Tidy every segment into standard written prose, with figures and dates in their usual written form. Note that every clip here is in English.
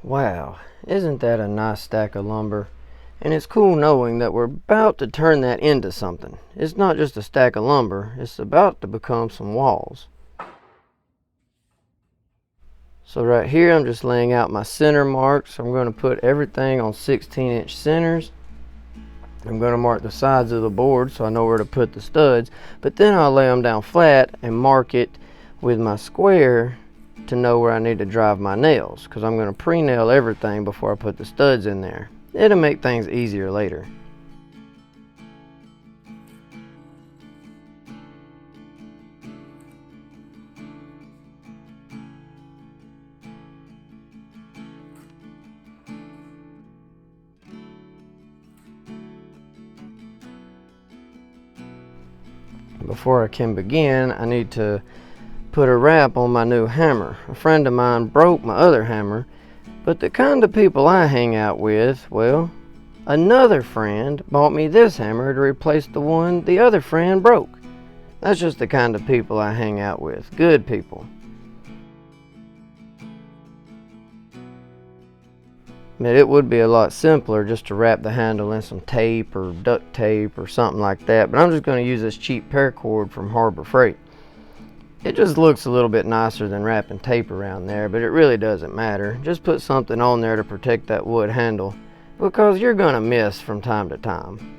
Wow, isn't that a nice stack of lumber? And it's cool knowing that we're about to turn that into something. It's not just a stack of lumber, it's about to become some walls. So right here I'm just laying out my center marks. I'm going to put everything on 16-inch centers. I'm going to mark the sides of the board so I know where to put the studs, but then I'll lay them down flat and mark it with my square to know where I need to drive my nails, because I'm going to pre-nail everything before I put the studs in there. It'll make things easier later. Before I can begin, I need to put a wrap on my new hammer. A friend of mine broke my other hammer, but the kind of people I hang out with, well, another friend bought me this hammer to replace the one the other friend broke. That's just the kind of people I hang out with. Good people. But it would be a lot simpler just to wrap the handle in some tape or duct tape or something like that, but I'm just going to use this cheap paracord from Harbor Freight. It just looks a little bit nicer than wrapping tape around there, but it really doesn't matter. Just put something on there to protect that wood handle, because you're going to miss from time to time.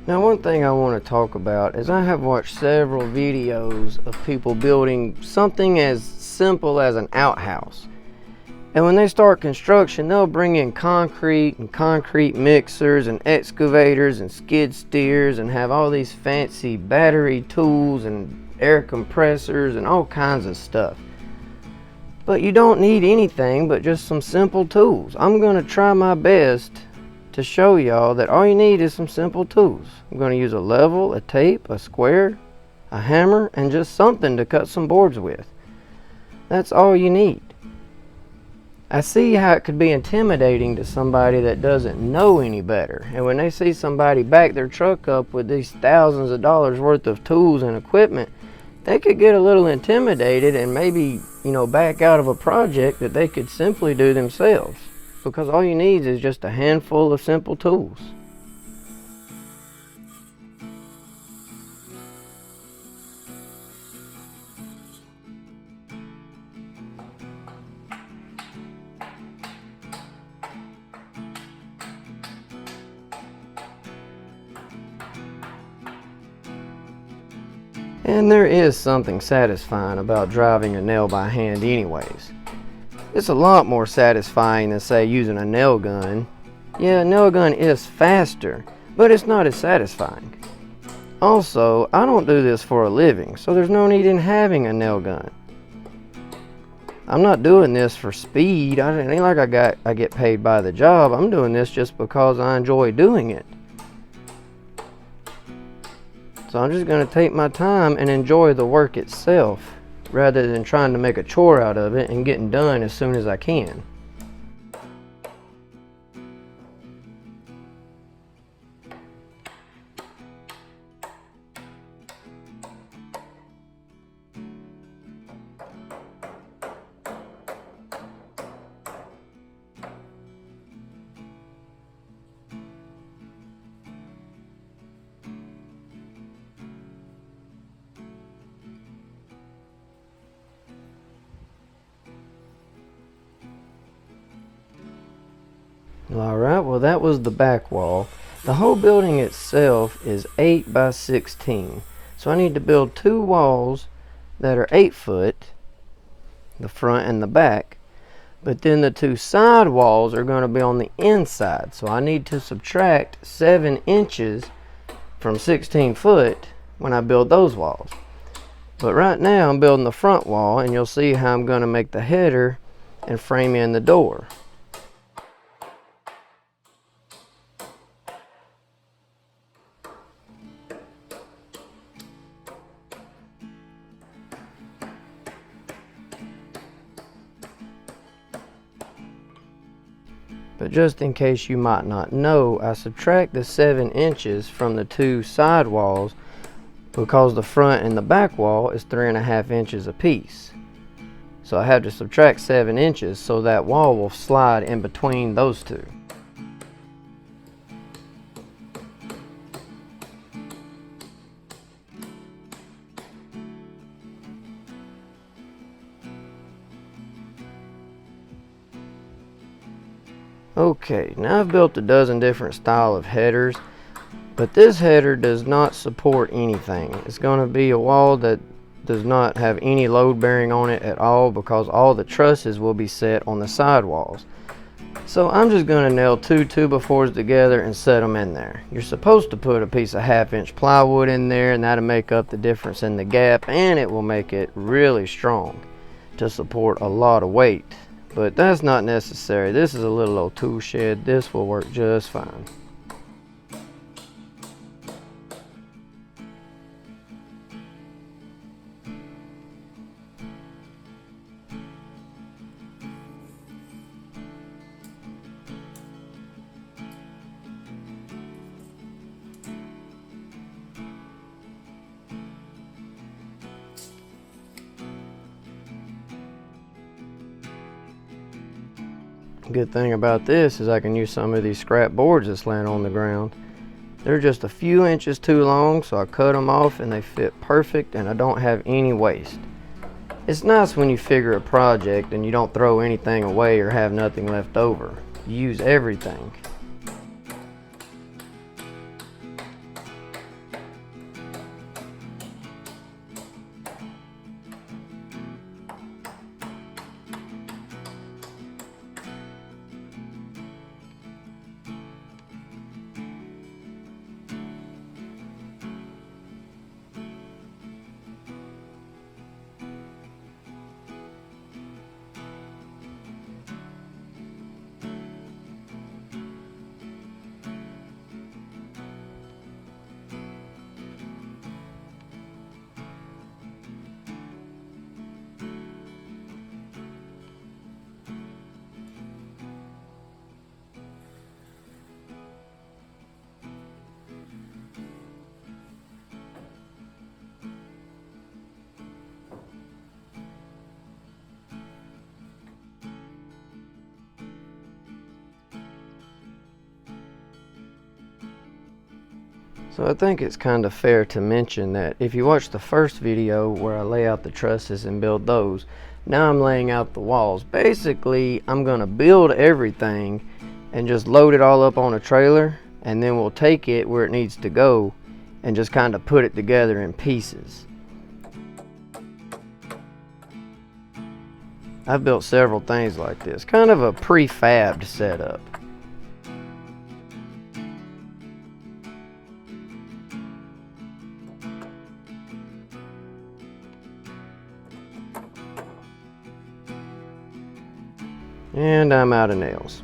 Now, one thing I want to talk about is I have watched several videos of people building something as simple as an outhouse. And when they start construction, they'll bring in concrete and concrete mixers and excavators and skid steers and have all these fancy battery tools and air compressors and all kinds of stuff. But you don't need anything but just some simple tools. I'm going to try my best to show y'all that all you need is some simple tools. I'm going to use a level, a tape, a square, a hammer, and just something to cut some boards with. That's all you need. I see how it could be intimidating to somebody that doesn't know any better. And when they see somebody back their truck up with these thousands of dollars worth of tools and equipment, they could get a little intimidated and maybe, back out of a project that they could simply do themselves. Because all you need is just a handful of simple tools. And there is something satisfying about driving a nail by hand anyways. It's a lot more satisfying than, say, using a nail gun. Yeah, a nail gun is faster, but it's not as satisfying. Also, I don't do this for a living, so there's no need in having a nail gun. I'm not doing this for speed. It ain't like I get paid by the job. I'm doing this just because I enjoy doing it. So I'm just going to take my time and enjoy the work itself, rather than trying to make a chore out of it and getting done as soon as I can. Alright, well that was the back wall. The whole building itself is 8 by 16. So I need to build 2 walls that are 8 foot, the front and the back. But then the 2 side walls are going to be on the inside. So I need to subtract 7 inches from 16 foot when I build those walls. But right now I'm building the front wall, and you'll see how I'm going to make the header and frame in the door. But just in case you might not know, I subtract the 7 inches from the 2 side walls because the front and the back wall is 3.5 inches apiece. So I have to subtract 7 inches so that wall will slide in between those 2. Okay, now I've built a dozen different style of headers, but this header does not support anything. It's going to be a wall that does not have any load bearing on it at all because all the trusses will be set on the side walls. So I'm just going to nail 2 2x4s together and set them in there. You're supposed to put a piece of 1/2 inch plywood in there, and that'll make up the difference in the gap, and it will make it really strong to support a lot of weight. But that's not necessary. This is a little old tool shed. This will work just fine. Good thing about this is I can use some of these scrap boards that's laying on the ground. They're just a few inches too long, so I cut them off and they fit perfect, and I don't have any waste. It's nice when you figure a project and you don't throw anything away or have nothing left over. You use everything. So I think it's kind of fair to mention that if you watch the first video where I lay out the trusses and build those, now I'm laying out the walls. Basically, I'm going to build everything and just load it all up on a trailer, and then we'll take it where it needs to go and just kind of put it together in pieces. I've built several things like this, kind of a prefabbed setup. And I'm out of nails.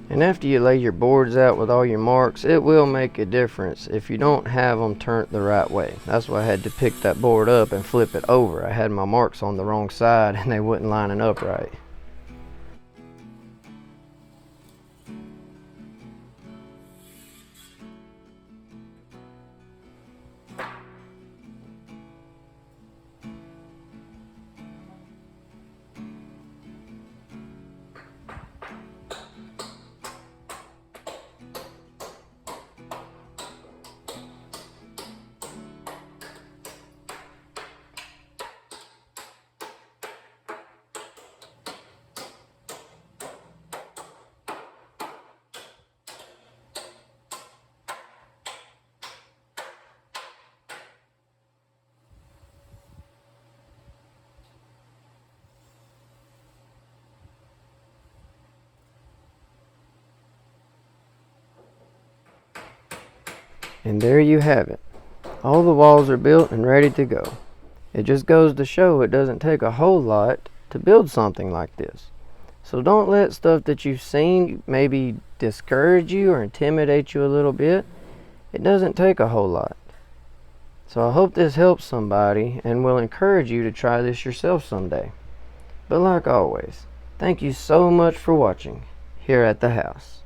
And after you lay your boards out with all your marks, it will make a difference if you don't have them turned the right way. That's why I had to pick that board up and flip it over. I had my marks on the wrong side and they wouldn't lining up right. And there you have it. All the walls are built and ready to go. It just goes to show it doesn't take a whole lot to build something like this. So don't let stuff that you've seen maybe discourage you or intimidate you a little bit. It doesn't take a whole lot. So I hope this helps somebody and will encourage you to try this yourself someday. But like always, thank you so much for watching here at the house.